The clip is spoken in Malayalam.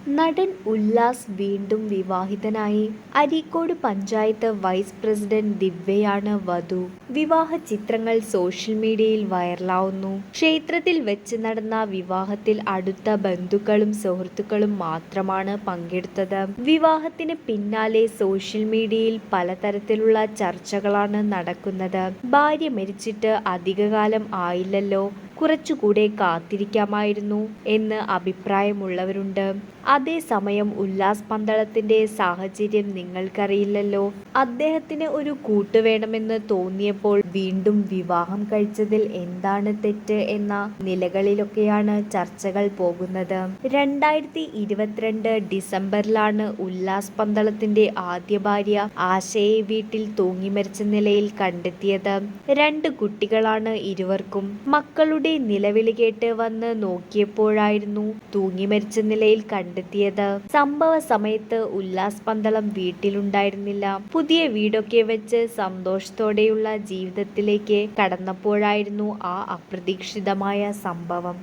നടൻ ഉല്ലാസ് വീണ്ടും വിവാഹിതനായി. അരീക്കോട് പഞ്ചായത്ത് വൈസ് പ്രസിഡന്റ് ദിവ്യയാണ് വധു. വിവാഹ ചിത്രങ്ങൾ സോഷ്യൽ മീഡിയയിൽ വൈറലാവുന്നു. ക്ഷേത്രത്തിൽ വെച്ച് നടന്ന വിവാഹത്തിൽ അടുത്ത ബന്ധുക്കളും സുഹൃത്തുക്കളും മാത്രമാണ് പങ്കെടുത്തത്. വിവാഹത്തിന് പിന്നാലെ സോഷ്യൽ മീഡിയയിൽ പലതരത്തിലുള്ള ചർച്ചകളാണ് നടക്കുന്നത്. ഭാര്യ മരിച്ചിട്ട് അധികകാലം ആയില്ലല്ലോ, കുറച്ചുകൂടെ കാത്തിരിക്കാമായിരുന്നു എന്ന് അഭിപ്രായമുള്ളവരുണ്ട്. അതേസമയം ഉല്ലാസ് പന്തളത്തിന്റെ സാഹചര്യം നിങ്ങൾക്കറിയില്ലല്ലോ. അദ്ദേഹത്തിന് ഒരു കൂട്ട് വേണമെന്ന് തോന്നിയപ്പോൾ വീണ്ടും വിവാഹം കഴിച്ചതിൽ എന്താണ് തെറ്റ് എന്ന നിലകളിലൊക്കെയാണ് ചർച്ചകൾ പോകുന്നത്. 2022 ഡിസംബറിലാണ് ഉല്ലാസ് പന്തളത്തിന്റെ ആദ്യ ഭാര്യ ആശയെ വീട്ടിൽ തൂങ്ങിമരിച്ച നിലയിൽ കണ്ടെത്തിയത്. 2 കുട്ടികളാണ് ഇരുവർക്കും. മക്കളുടെ നിലവിളി കേട്ട് വന്ന് നോക്കിയപ്പോഴായിരുന്നു തൂങ്ങിമരിച്ച നിലയിൽ കണ്ടെത്തിയത്. സംഭവ സമയത്ത് ഉല്ലാസ് പന്തളം വീട്ടിലുണ്ടായിരുന്നില്ല. പുതിയ വീടൊക്കെ വെച്ച് സന്തോഷത്തോടെയുള്ള ജീവിതത്തിലേക്ക് കടന്നപ്പോഴായിരുന്നു ആ അപ്രതീക്ഷിതമായ സംഭവം.